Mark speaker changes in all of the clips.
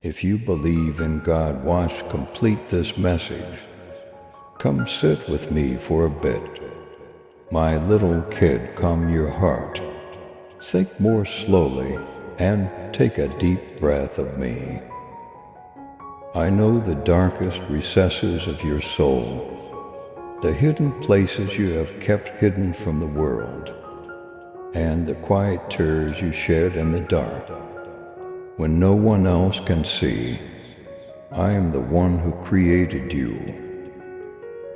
Speaker 1: If you believe in God, watch complete this message. Come sit with me for a bit. My little kid, calm your heart. Think more slowly and take a deep breath of me. I know the darkest recesses of your soul, the hidden places you have kept hidden from the world, and the quiet tears you shed in the dark. When no one else can see, I am the one who created you,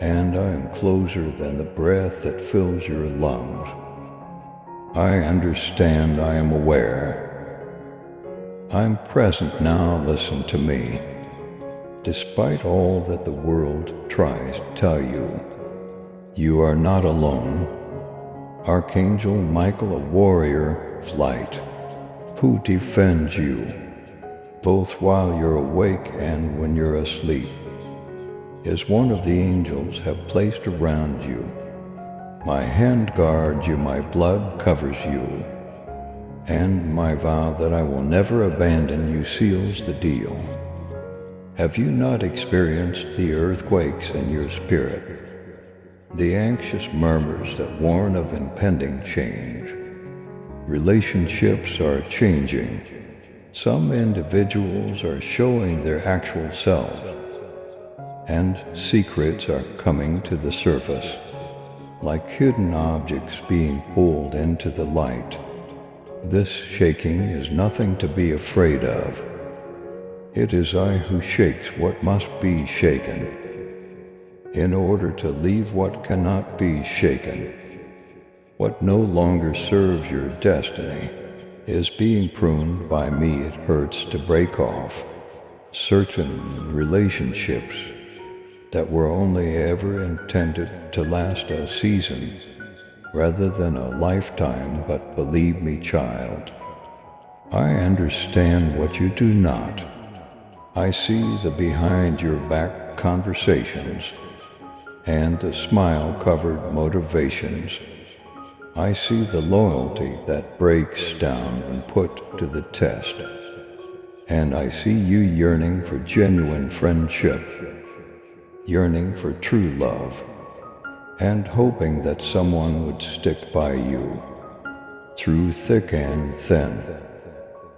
Speaker 1: and I am closer than the breath that fills your lungs. I understand, I am aware. I'm present now, listen to me. Despite all that the world tries to tell you, you are not alone. Archangel Michael, a warrior of light, who defends you, both while you're awake and when you're asleep, is one of the angels have placed around you. My hand guards you, my blood covers you, and my vow that I will never abandon you seals the deal. Have you not experienced the earthquakes in your spirit, the anxious murmurs that warn of impending change? Relationships are changing. Some individuals are showing their actual selves, and secrets are coming to the surface, like hidden objects being pulled into the light. This shaking is nothing to be afraid of. It is I who shakes what must be shaken, in order to leave what cannot be shaken. What no longer serves your destiny is being pruned by me. It hurts to break off certain relationships that were only ever intended to last a season rather than a lifetime. But believe me, child, I understand what you do not. I see the behind your back conversations and the smile-covered motivations. I see the loyalty that breaks down when put to the test. And I see you yearning for genuine friendship, yearning for true love, and hoping that someone would stick by you through thick and thin,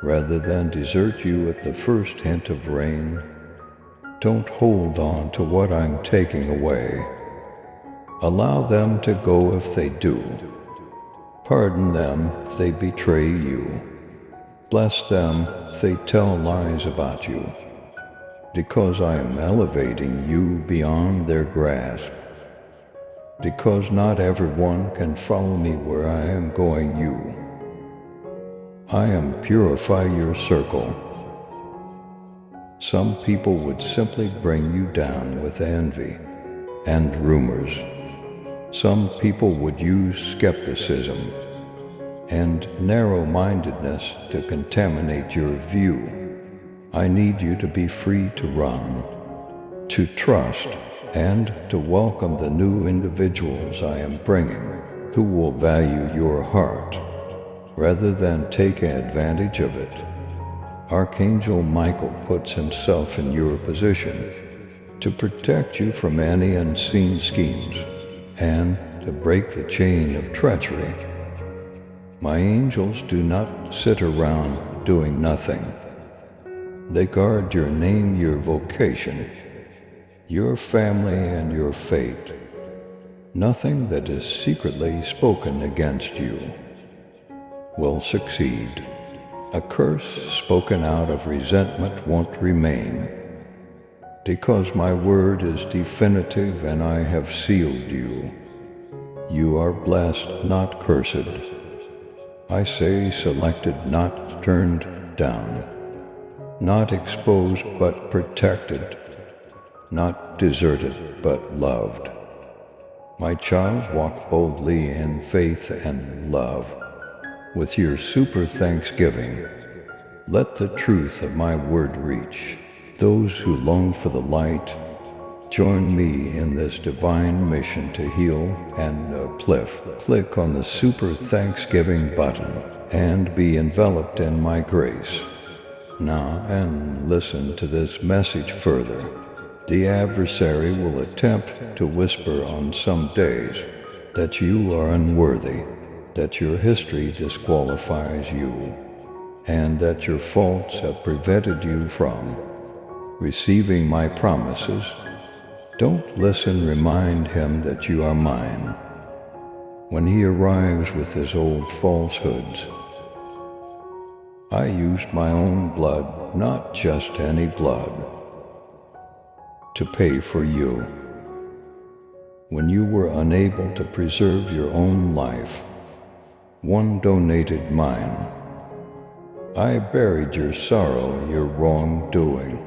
Speaker 1: rather than desert you at the first hint of rain. Don't hold on to what I'm taking away. Allow them to go if they do. Pardon them if they betray you. Bless them if they tell lies about you, because I am elevating you beyond their grasp. Because not everyone can follow me where I am going you. I am purify your circle. Some people would simply bring you down with envy and rumors. Some people would use skepticism and narrow-mindedness to contaminate your view. I need you to be free to run, to trust, and to welcome the new individuals I am bringing, who will value your heart rather than take advantage of it. Archangel Michael puts himself in your position to protect you from any unseen schemes and to break the chain of treachery. My angels do not sit around doing nothing. They guard your name, your vocation, your family, and your fate. Nothing that is secretly spoken against you will succeed. A curse spoken out of resentment won't remain, because my word is definitive and I have sealed you. You are blessed, not cursed. I say selected, not turned down. Not exposed, but protected. Not deserted, but loved. My child, walk boldly in faith and love. With your super thanksgiving, let the truth of my word reach those who long for the light. Join me in this divine mission to heal and uplift. Click on the super thanksgiving button and be enveloped in my grace. Now, and listen to this message further. The adversary will attempt to whisper on some days that you are unworthy, that your history disqualifies you, and that your faults have prevented you from receiving my promises. Don't listen, remind him that you are mine. When he arrives with his old falsehoods, I used my own blood, not just any blood, to pay for you. When you were unable to preserve your own life, one donated mine. I buried your sorrow, your wrongdoing,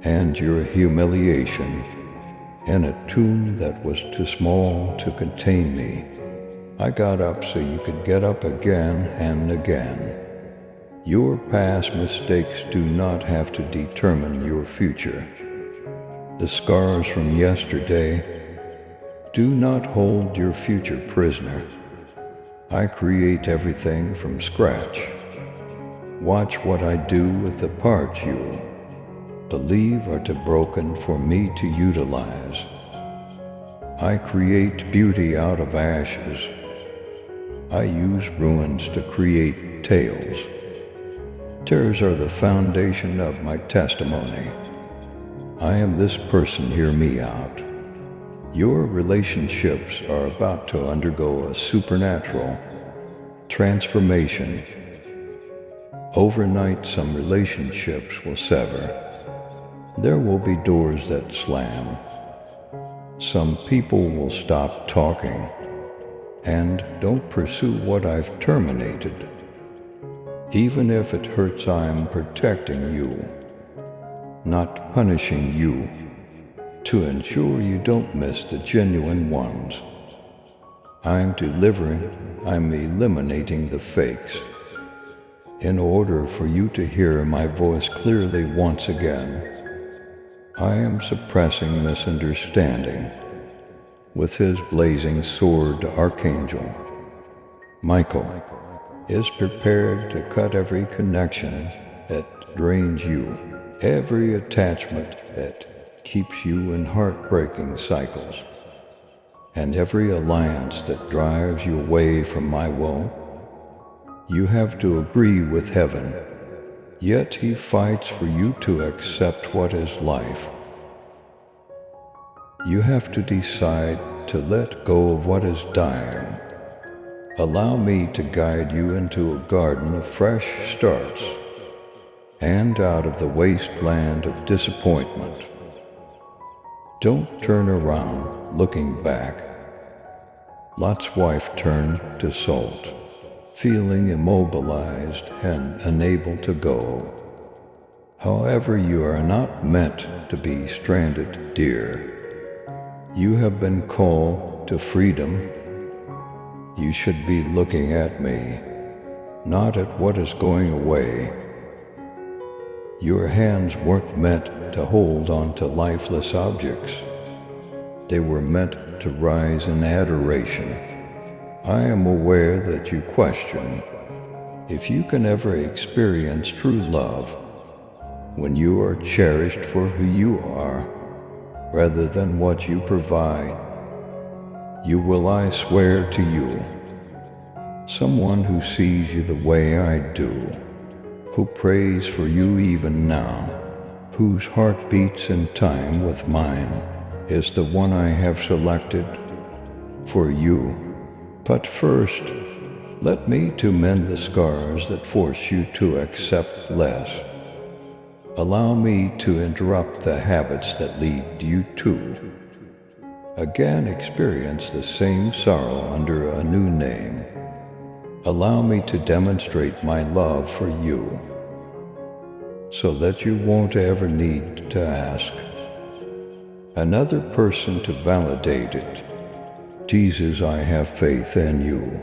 Speaker 1: and your humiliation in a tomb that was too small to contain me. I got up so you could get up again and again. Your past mistakes do not have to determine your future. The scars from yesterday do not hold your future prisoner. I create everything from scratch. Watch what I do with the parts you believe are too broken for me to utilize. I create beauty out of ashes. I use ruins to create tales. Tears are the foundation of my testimony. I am this person, hear me out. Your relationships are about to undergo a supernatural transformation. Overnight, some relationships will sever. There will be doors that slam. Some people will stop talking. And don't pursue what I've terminated. Even if it hurts, I'm protecting you, not punishing you, to ensure you don't miss the genuine ones. I'm eliminating the fakes. In order for you to hear my voice clearly once again, I am suppressing misunderstanding. With his blazing sword, Archangel Michael is prepared to cut every connection that drains you, every attachment that keeps you in heartbreaking cycles, and every alliance that drives you away from my will. You have to agree with heaven, yet he fights for you to accept what is life. You have to decide to let go of what is dying. Allow me to guide you into a garden of fresh starts and out of the wasteland of disappointment. Don't turn around looking back. Lot's wife turned to salt, feeling immobilized and unable to go. However, you are not meant to be stranded, dear. You have been called to freedom. You should be looking at me, not at what is going away. Your hands weren't meant to hold on to lifeless objects. They were meant to rise in adoration. I am aware that you question if you can ever experience true love when you are cherished for who you are, rather than what you provide. You will, I swear to you, someone who sees you the way I do, who prays for you even now, whose heart beats in time with mine, is the one I have selected for you. But first, let me to mend the scars that force you to accept less. Allow me to interrupt the habits that lead you to again experience the same sorrow under a new name. Allow me to demonstrate my love for you so that you won't ever need to ask another person to validate it. Jesus, I have faith in you.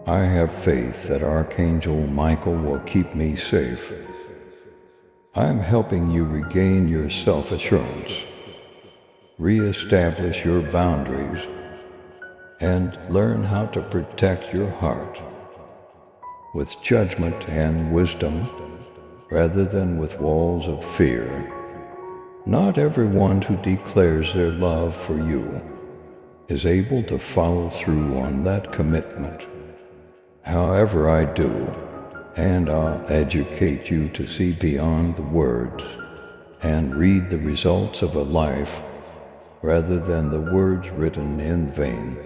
Speaker 1: I have faith that Archangel Michael will keep me safe. I am helping you regain your self-assurance, re-establish your boundaries, and learn how to protect your heart. With judgment and wisdom, rather than with walls of fear. Not everyone who declares their love for you is able to follow through on that commitment. However, I do, and I'll educate you to see beyond the words and read the results of a life rather than the words written in vain.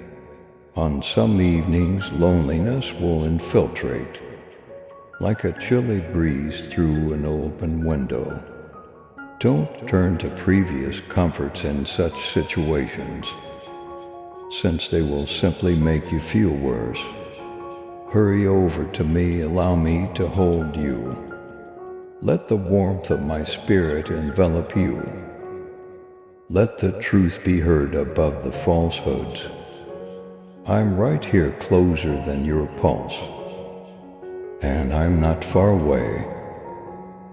Speaker 1: On some evenings, loneliness will infiltrate, like a chilly breeze through an open window. Don't turn to previous comforts in such situations, since they will simply make you feel worse. Hurry over to me, allow me to hold you. Let the warmth of my spirit envelop you. Let the truth be heard above the falsehoods. I'm right here closer than your pulse, and I'm not far away.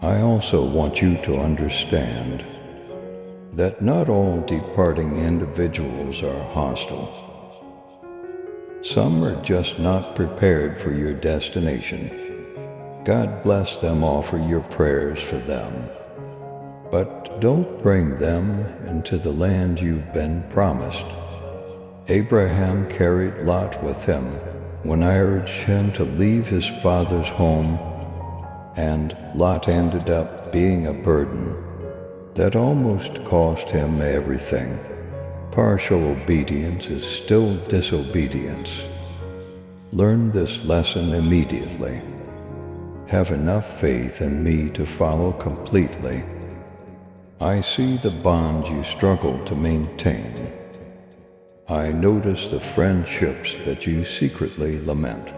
Speaker 1: I also want you to understand that not all departing individuals are hostile. Some are just not prepared for your destination. God bless them, offer your prayers for them. But don't bring them into the land you've been promised. Abraham carried Lot with him when I urged him to leave his father's home, and Lot ended up being a burden that almost cost him everything. Partial obedience is still disobedience. Learn this lesson immediately. Have enough faith in me to follow completely. I see the bond you struggle to maintain. I notice the friendships that you secretly lament.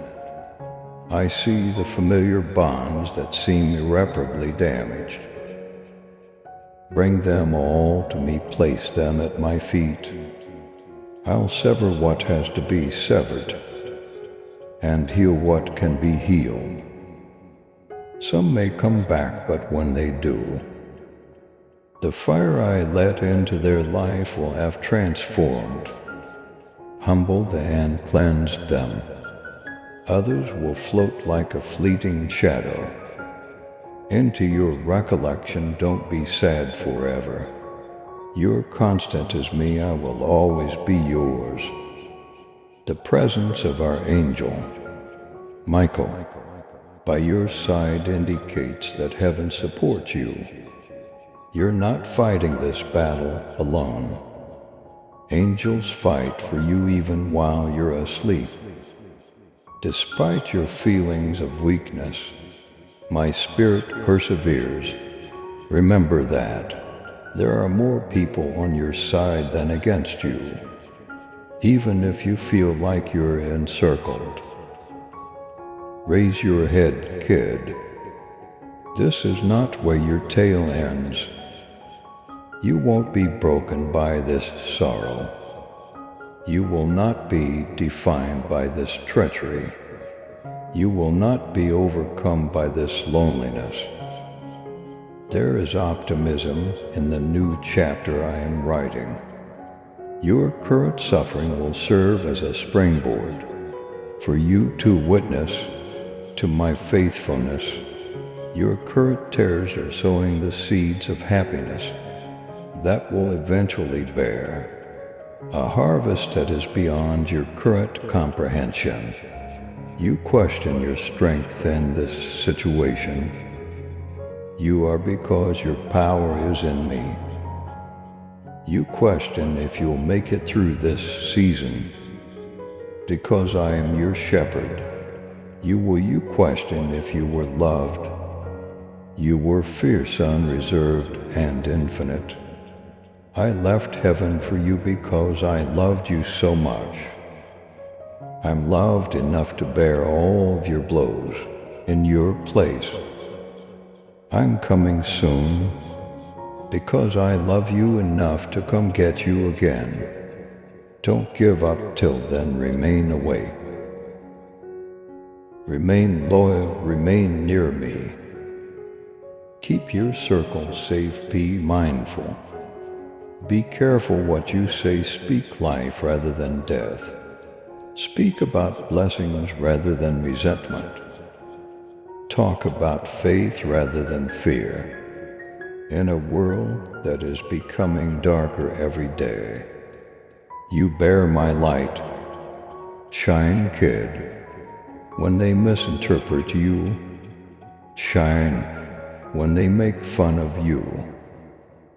Speaker 1: I see the familiar bonds that seem irreparably damaged. Bring them all to me, place them at my feet. I'll sever what has to be severed, and heal what can be healed. Some may come back, but when they do, the fire I let into their life will have transformed, humbled, and cleansed them. Others will float like a fleeting shadow into your recollection. Don't be sad forever. You're constant as me, I will always be yours. The presence of our angel, Michael, by your side indicates that heaven supports you. You're not fighting this battle alone. Angels fight for you even while you're asleep. Despite your feelings of weakness, my spirit perseveres. Remember that there are more people on your side than against you, even if you feel like you're encircled. Raise your head, kid. This is not where your tale ends. You won't be broken by this sorrow. You will not be defined by this treachery. You will not be overcome by this loneliness. There is optimism in the new chapter I am writing. Your current suffering will serve as a springboard for you to witness to my faithfulness. Your current tears are sowing the seeds of happiness that will eventually bear a harvest that is beyond your current comprehension. You question your strength in this situation. You are, because your power is in me. You question if you'll make it through this season, because I am your shepherd. You question if you were loved. You were fierce, unreserved, and infinite. I left heaven for you because I loved you so much. I'm loved enough to bear all of your blows in your place. I'm coming soon because I love you enough to come get you again. Don't give up till then. Remain awake. Remain loyal. Remain near me. Keep your circle safe. Be mindful. Be careful what you say. Speak life rather than death. Speak about blessings rather than resentment. talk about faith rather than fear. In a world that is becoming darker every day, you bear my light. Shine, kid, when they misinterpret you. Shine when they make fun of you.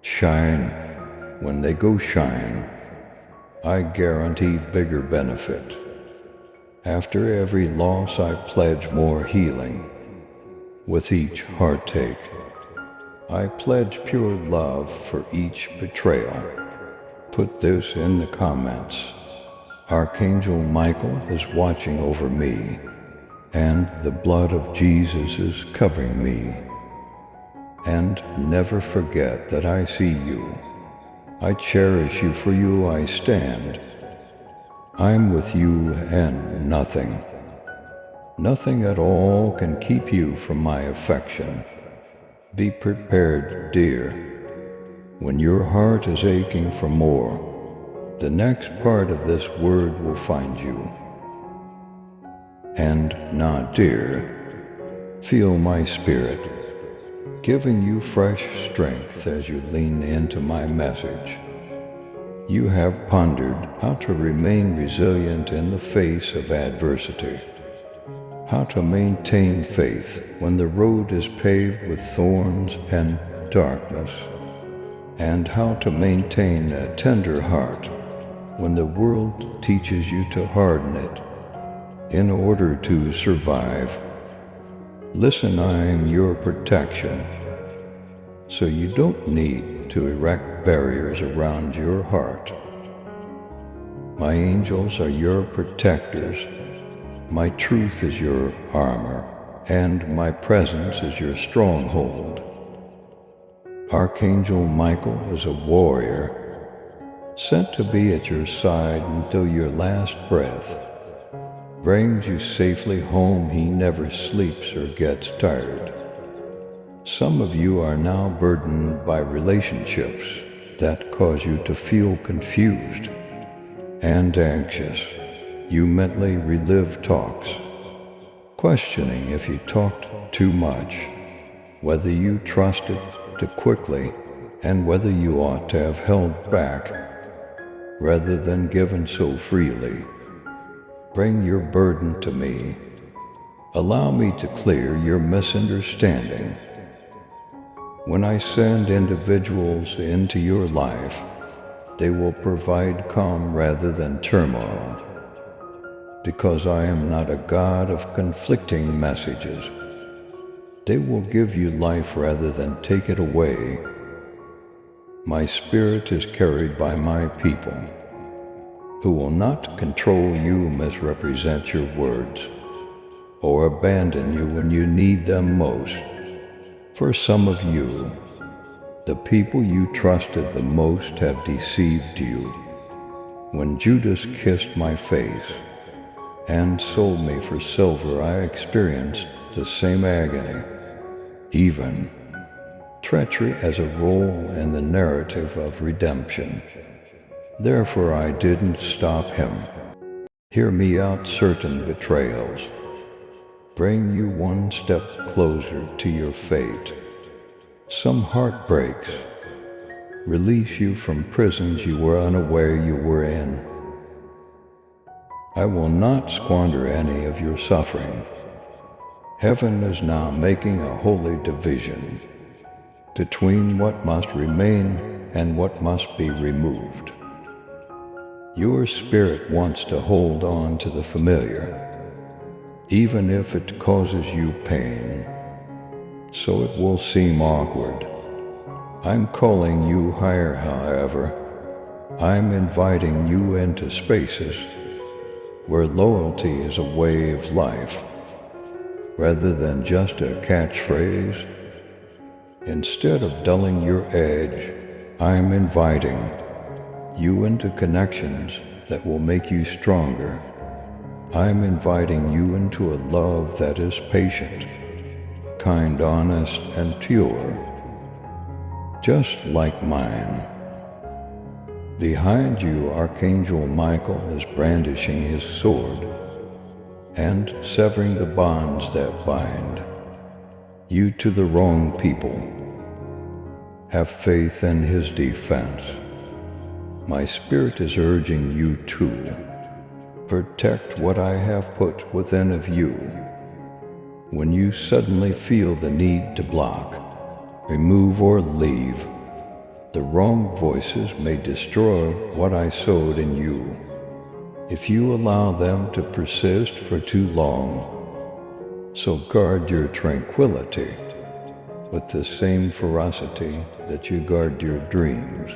Speaker 1: Shine when they go shine. I guarantee bigger benefit. After every loss I pledge more healing. With each heartache, I pledge pure love for each betrayal. Put this in the comments. Archangel Michael is watching over me, and the blood of Jesus is covering me. And never forget that I see you. I cherish you, for you I stand. I'm with you, and nothing at all can keep you from my affection. Be prepared, dear. When your heart is aching for more, the next part of this word will find you. And now, dear, feel my spirit, giving you fresh strength as you lean into my message. You have pondered how to remain resilient in the face of adversity, how to maintain faith when the road is paved with thorns and darkness, and how to maintain a tender heart when the world teaches you to harden it in order to survive. Listen, I am your protection, so you don't need to erect barriers around your heart. My angels are your protectors, my truth is your armor, and my presence is your stronghold. Archangel Michael is a warrior, sent to be at your side until your last breath. Brings you safely home. He never sleeps or gets tired. Some of you are now burdened by relationships that cause you to feel confused and anxious. You mentally relive talks, questioning if you talked too much, whether you trusted too quickly, and whether you ought to have held back rather than given so freely. Bring your burden to me. Allow me to clear your misunderstanding. When I send individuals into your life, they will provide calm rather than turmoil. Because I am not a God of conflicting messages, they will give you life rather than take it away. My spirit is carried by my people, who will not control you, misrepresent your words, or abandon you when you need them most. For some of you, the people you trusted the most have deceived you. When Judas kissed my face and sold me for silver, I experienced the same agony, even treachery as a role in the narrative of redemption. Therefore I didn't stop him. Hear me out. Certain betrayals bring you one step closer to your fate. Some heartbreaks release you from prisons you were unaware you were in. I will not squander any of your suffering. Heaven is now making a holy division between what must remain and what must be removed. Your spirit wants to hold on to the familiar, even if it causes you pain, so it will seem awkward. I'm calling you higher, however. I'm inviting you into spaces where loyalty is a way of life, rather than just a catchphrase. Instead of dulling your edge, I'm inviting you into connections that will make you stronger. I'm inviting you into a love that is patient, kind, honest, and pure, just like mine. Behind you, Archangel Michael is brandishing his sword and severing the bonds that bind. You to the wrong people. Have faith in his defense. My spirit is urging you to protect what I have put within of you. When you suddenly feel the need to block, remove or leave, the wrong voices may destroy what I sowed in you. If you allow them to persist for too long, so guard your tranquility with the same ferocity that you guard your dreams.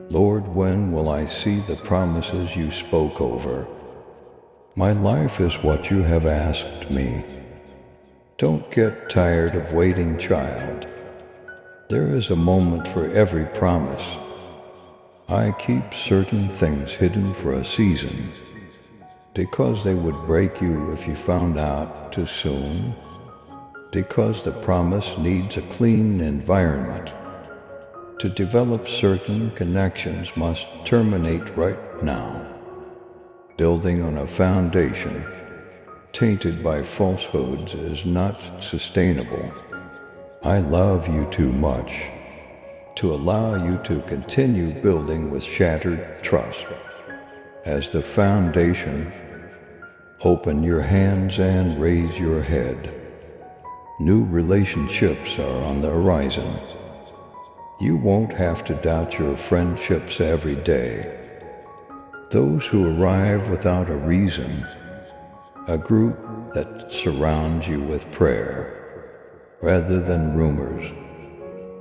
Speaker 1: Lord, when will I see the promises you spoke over? My life is what you have asked me. Don't get tired of waiting, child. There is a moment for every promise. I keep certain things hidden for a season, because they would break you if you found out too soon, because the promise needs a clean environment. To develop certain connections must terminate right now. Building on a foundation tainted by falsehoods is not sustainable. I love you too much to allow you to continue building with shattered trust. As the foundation, open your hands and raise your head. New relationships are on the horizon. You won't have to doubt your friendships every day. Those who arrive without a reason, a group that surrounds you with prayer rather than rumors,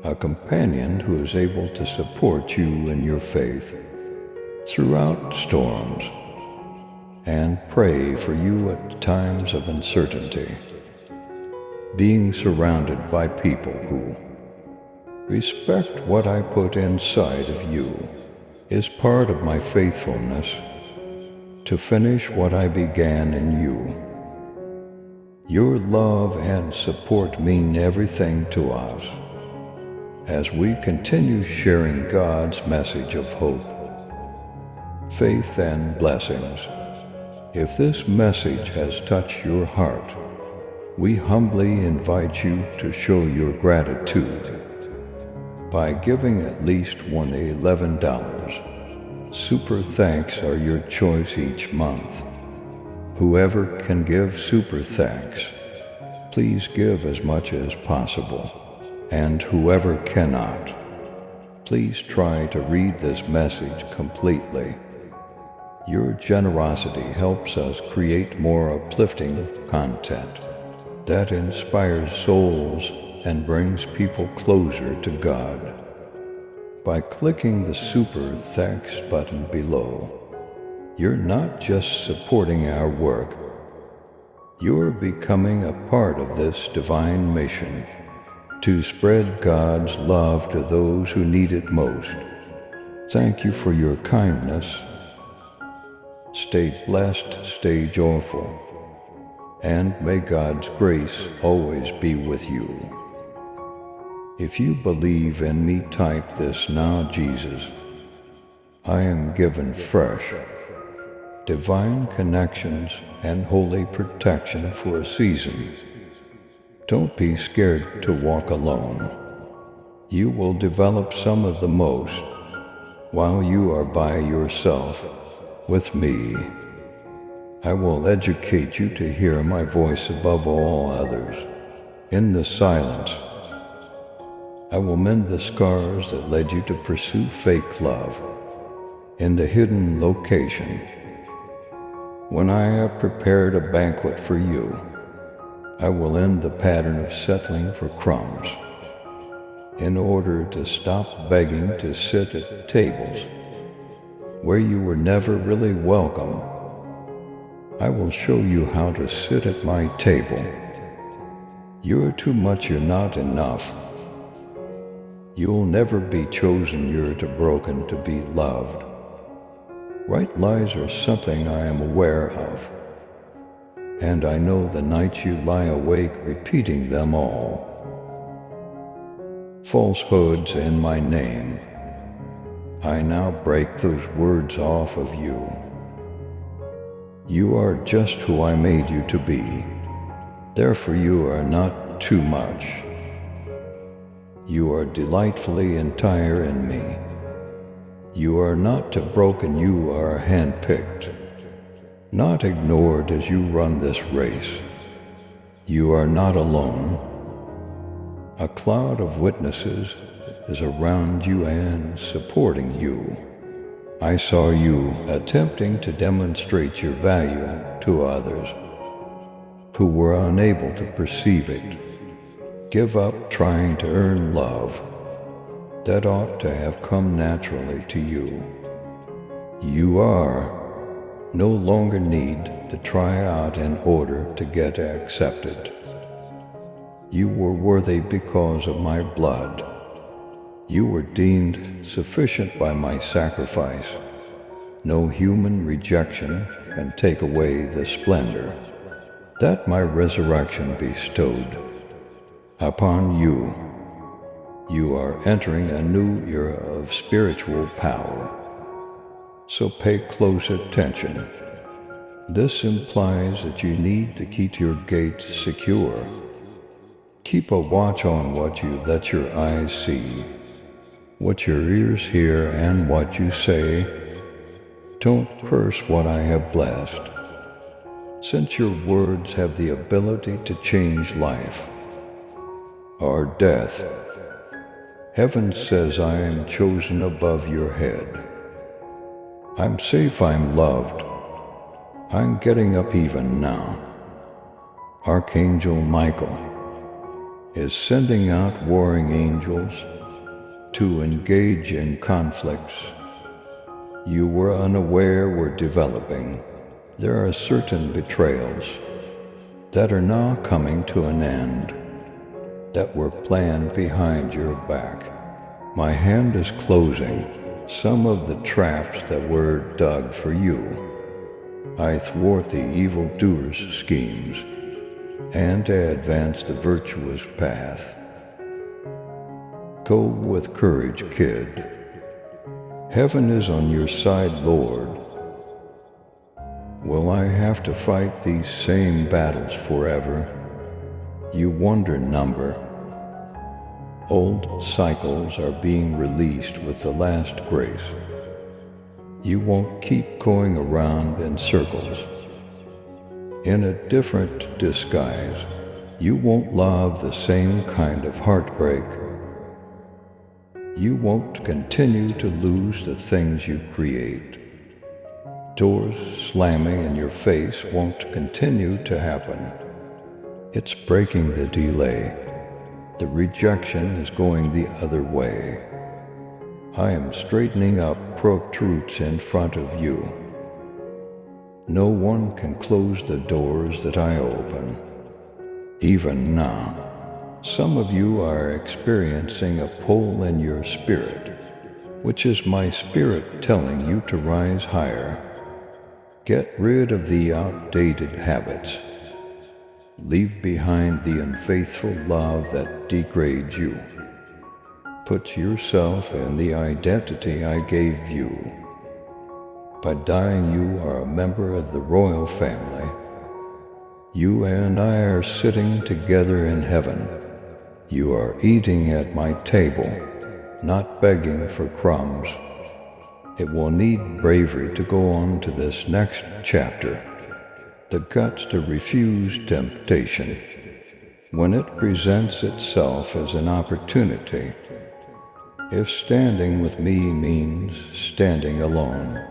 Speaker 1: a companion who is able to support you in your faith throughout storms and pray for you at times of uncertainty. Being surrounded by people who respect what I put inside of you is part of my faithfulness to finish what I began in you. Your love and support mean everything to us as we continue sharing God's message of hope, faith, and blessings. If this message has touched your heart, we humbly invite you to show your gratitude by giving at least $11. Super thanks are your choice each month. Whoever can give super thanks, please give as much as possible. And whoever cannot, please try to read this message completely. Your generosity helps us create more uplifting content that inspires souls and brings people closer to God. By clicking the Super Thanks button below, you're not just supporting our work, you're becoming a part of this divine mission to spread God's love to those who need it most. Thank you for your kindness. Stay blessed, stay joyful, and may God's grace always be with you. If you believe in me, type this now: Jesus, I am given fresh, divine connections and holy protection for a season. Don't be scared to walk alone. You will develop some of the most while you are by yourself with me. I will educate you to hear my voice above all others. In the silence, I will mend the scars that led you to pursue fake love. In the hidden location, when I have prepared a banquet for you, I will end the pattern of settling for crumbs. In order to stop begging to sit at tables where you were never really welcome, I will show you how to sit at my table. You're too much, you're not enough. You'll never be chosen, you're too broken to be loved. White lies are something I am aware of, and I know the nights you lie awake repeating them all. Falsehoods in my name, I now break those words off of you. You are just who I made you to be. Therefore you are not not too much. You are delightfully entire in me. You are not broken, you are handpicked, not ignored as you run this race. You are not alone. A cloud of witnesses is around you and supporting you. I saw you attempting to demonstrate your value to others who were unable to perceive it. Give up trying to earn love that ought to have come naturally to you. You are no longer need to try out in order to get accepted. You were worthy because of my blood. You were deemed sufficient by my sacrifice. No human rejection can take away the splendor that my resurrection bestowed upon you. You are entering a new era of spiritual power. So pay close attention. This implies that you need to keep your gate secure. Keep a watch on what you let your eyes see, what your ears hear, and what you say. Don't curse what I have blessed, since your words have the ability to change life or death. Heaven says I am chosen above your head. I'm safe, I'm loved. I'm getting up even now. Archangel Michael is sending out warring angels to engage in conflicts you were unaware were developing. There are certain betrayals that are now coming to an end that were planned behind your back. My hand is closing some of the traps that were dug for you. I thwart the evildoers' schemes and advance the virtuous path. Go with courage, kid. Heaven is on your side, Lord. Will I have to fight these same battles forever? You wonder number. Old cycles are being released with the last grace. You won't keep going around in circles. In a different disguise, you won't love the same kind of heartbreak. You won't continue to lose the things you create. Doors slamming in your face won't continue to happen. It's breaking the delay. The rejection is going the other way. I am straightening up crooked roots in front of you. No one can close the doors that I open. Even now, some of you are experiencing a pull in your spirit, which is my spirit telling you to rise higher. Get rid of the outdated habits. Leave behind the unfaithful love that degrades you. Put yourself in the identity I gave you. By dying, you are a member of the royal family. You and I are sitting together in heaven. You are eating at my table, not begging for crumbs. It will need bravery to go on to this next chapter. The guts to refuse temptation when it presents itself as an opportunity. If standing with me means standing alone,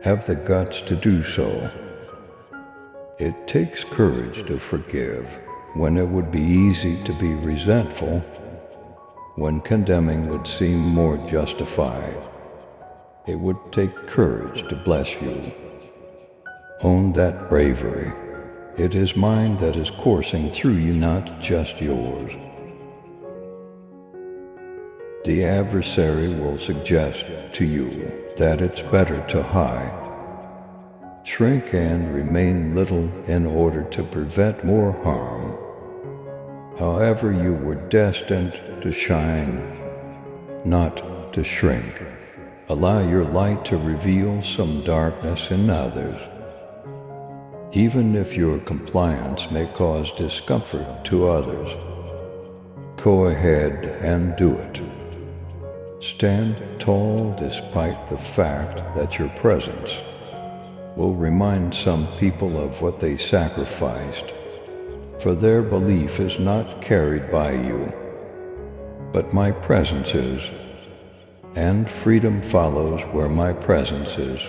Speaker 1: have the guts to do so. It takes courage to forgive when it would be easy to be resentful, when condemning would seem more justified. It would take courage to bless you. Own that bravery. It is mine that is coursing through you, not just yours. The adversary will suggest to you that it's better to hide, shrink and remain little in order to prevent more harm. However, you were destined to shine, not to shrink. Allow your light to reveal some darkness in others. even if your compliance may cause discomfort to others. Go ahead and do it. Stand tall despite the fact that your presence will remind some people of what they sacrificed, for their belief is not carried by you, but my presence is, and freedom follows where my presence is.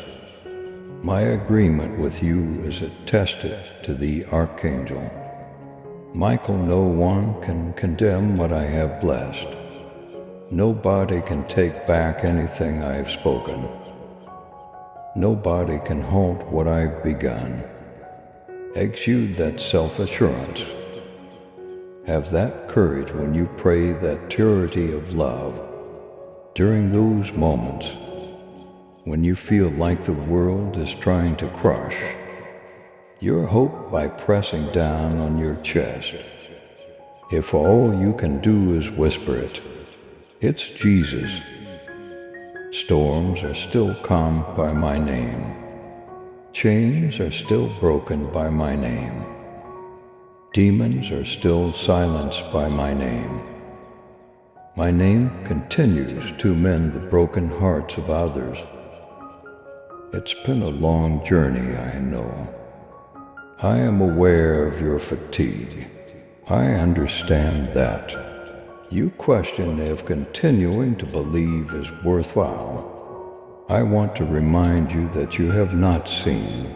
Speaker 1: My agreement with you is attested to the Archangel Michael. No one can condemn what I have blessed. Nobody can take back anything I have spoken. Nobody can halt what I've begun. Exude that self-assurance. Have that courage when you pray that purity of love. During those moments, when you feel like the world is trying to crush your hope by pressing down on your chest, if all you can do is whisper it, it's Jesus. Storms are still calmed by my name. Chains are still broken by my name. Demons are still silenced by my name. My name continues to mend the broken hearts of others. It's been a long journey, I know. I am aware of your fatigue. I understand that. You question if continuing to believe is worthwhile. I want to remind you that you have not seen,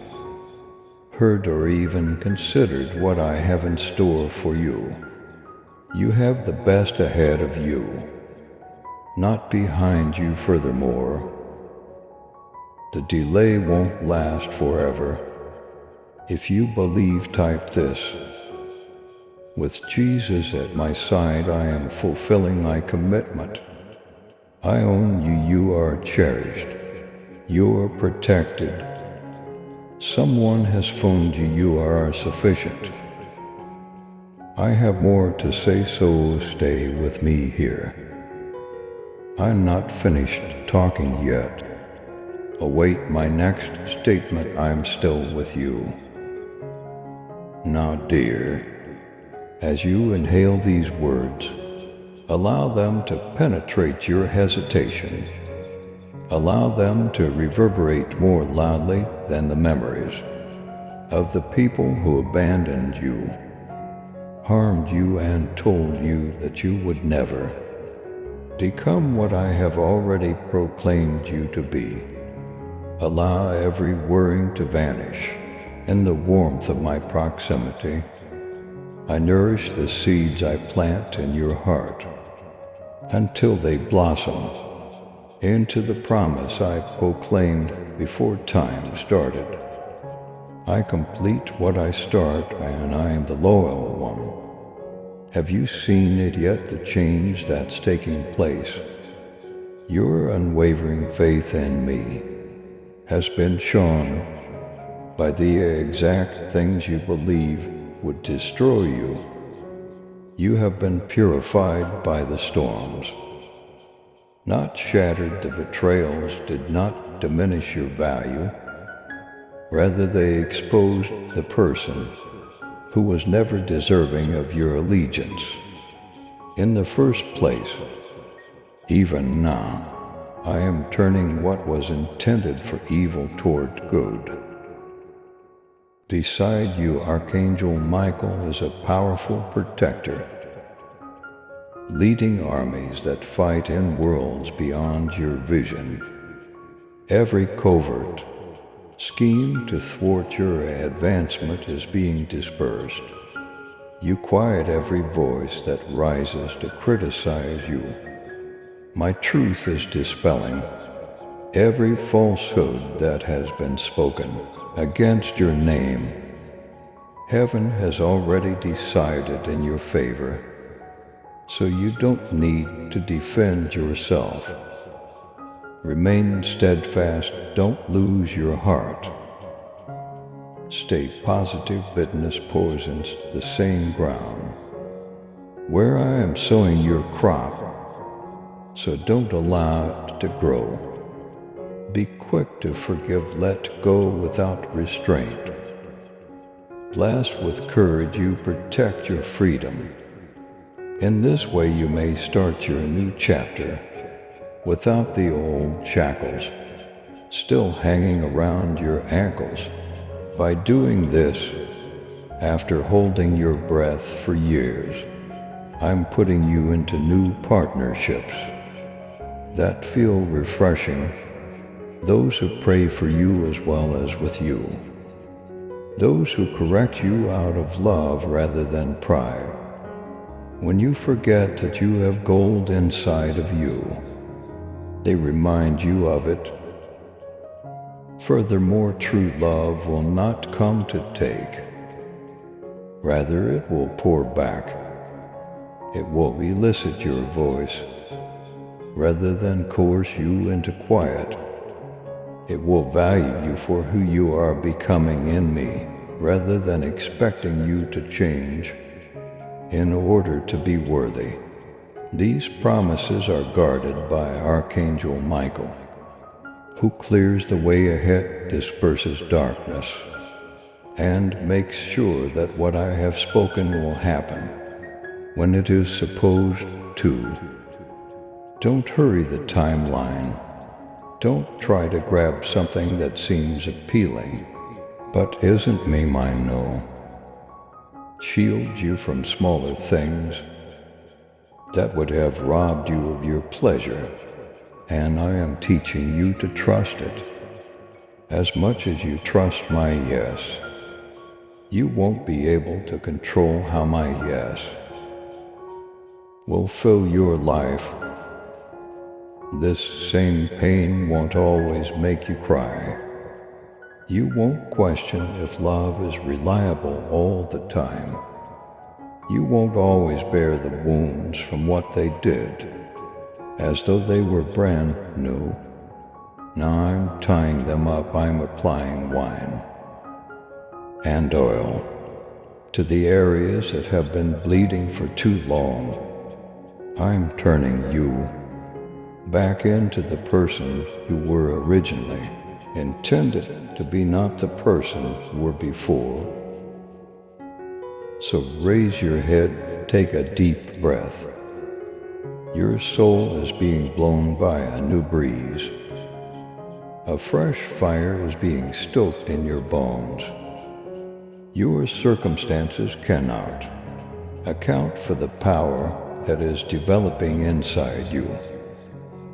Speaker 1: heard, or even considered what I have in store for you. You have the best ahead of you, not behind you. Furthermore, the delay won't last forever. If you believe, type this: with Jesus at my side, I am fulfilling my commitment. I own you. You are cherished. You are protected. Someone has phoned you. You are sufficient. I have more to say, so stay with me here. I'm not finished talking yet. Await my next statement. I'm still with you. Now, dear, as you inhale these words, allow them to penetrate your hesitation. Allow them to reverberate more loudly than the memories of the people who abandoned you, harmed you, and told you that you would never become what I have already proclaimed you to be. Allow every worrying to vanish in the warmth of my proximity. I nourish the seeds I plant in your heart until they blossom into the promise I proclaimed before time started. I complete what I start, and I am the loyal one. Have you seen it yet, the change that's taking place? Your unwavering faith in me has been shown by the exact things you believe would destroy you. You have been purified by the storms, not shattered. The betrayals did not diminish your value. Rather, they exposed the person who was never deserving of your allegiance in the first place. Even now, I am turning what was intended for evil toward good. Beside you, Archangel Michael is a powerful protector, leading armies that fight in worlds beyond your vision. Every covert scheme to thwart your advancement is being dispersed. You quiet every voice that rises to criticize you. My truth is dispelling every falsehood that has been spoken against your name. Heaven has already decided in your favor, so you don't need to defend yourself. Remain steadfast. Don't lose your heart. Stay positive. Bitterness poisons the same ground where I am sowing your crop, so don't allow it to grow. Be quick to forgive. Let go without restraint. Blessed with courage, you protect your freedom. In this way, you may start your new chapter without the old shackles still hanging around your ankles. By doing this, after holding your breath for years, I'm putting you into new partnerships that feel refreshing, those who pray for you as well as with you, those who correct you out of love rather than pride. When you forget that you have gold inside of you, they remind you of it. Furthermore, true love will not come to take. Rather, it will pour back. It will elicit your voice. Rather than coerce you into quiet, it will value you for who you are becoming in me, rather than expecting you to change in order to be worthy. These promises are guarded by Archangel Michael, who clears the way ahead, disperses darkness, and makes sure that what I have spoken will happen when it is supposed to. Don't hurry the timeline. Don't try to grab something that seems appealing, but isn't me, mine, no. Shield you from smaller things that would have robbed you of your pleasure, and I am teaching you to trust it. As much as you trust my yes, you won't be able to control how my yes will fill your life. This same pain won't always make you cry. You won't question if love is reliable all the time. You won't always bear the wounds from what they did, as though they were brand new. Now I'm tying them up, I'm applying wine and oil to the areas that have been bleeding for too long. I'm turning you back into the person you were originally intended to be, not the person you were before. So raise your head, take a deep breath. Your soul is being blown by a new breeze. A fresh fire is being stoked in your bones. Your circumstances cannot account for the power that is developing inside you.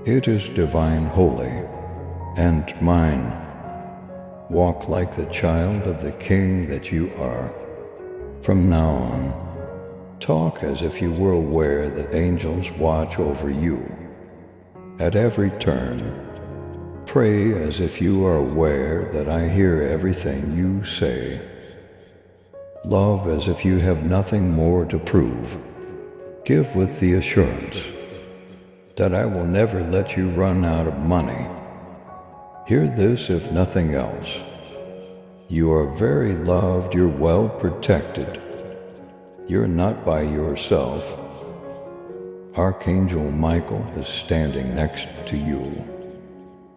Speaker 1: It is divine, holy, and mine. Walk like the child of the King that you are. From now on, talk as if you were aware that angels watch over you at every turn. Pray as if you are aware that I hear everything you say. Love as if you have nothing more to prove. Give with the assurance that I will never let you run out of money. Hear this, if nothing else. You are very loved, you're well protected. You're not by yourself. Archangel Michael is standing next to you.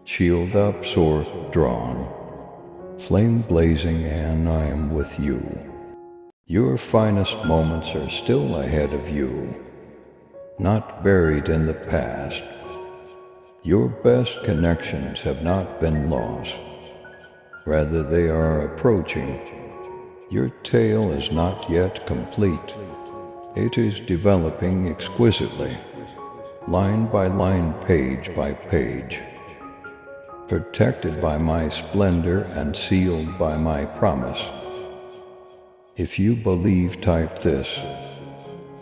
Speaker 1: Shield up, sword drawn, flame blazing, and I am with you. Your finest moments are still ahead of you, not buried in the past. Your best connections have not been lost. Rather, they are approaching. Your tale is not yet complete. It is developing exquisitely, line by line, page by page. Protected by my splendor and sealed by my promise. If you believe, type this: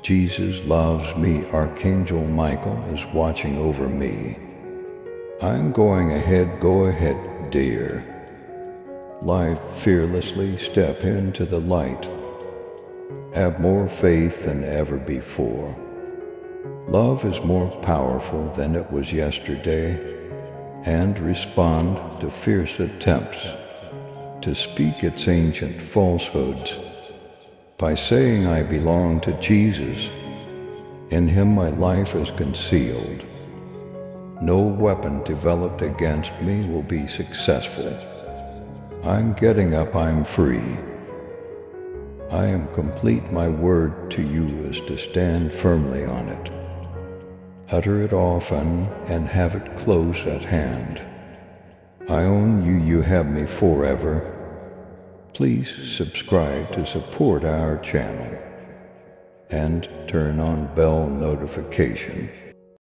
Speaker 1: Jesus loves me, Archangel Michael is watching over me. I'm going ahead, go ahead, dear. Live fearlessly, step into the light. Have more faith than ever before. Love is more powerful than it was yesterday, and respond to fierce attempts to speak its ancient falsehoods by saying I belong to Jesus. In him my life is concealed. No weapon developed against me will be successful. I'm getting up, I'm free. I am complete. My word to you is to stand firmly on it. Utter it often and have it close at hand. I own you, you have me forever. Please subscribe to support our channel and turn on bell notification.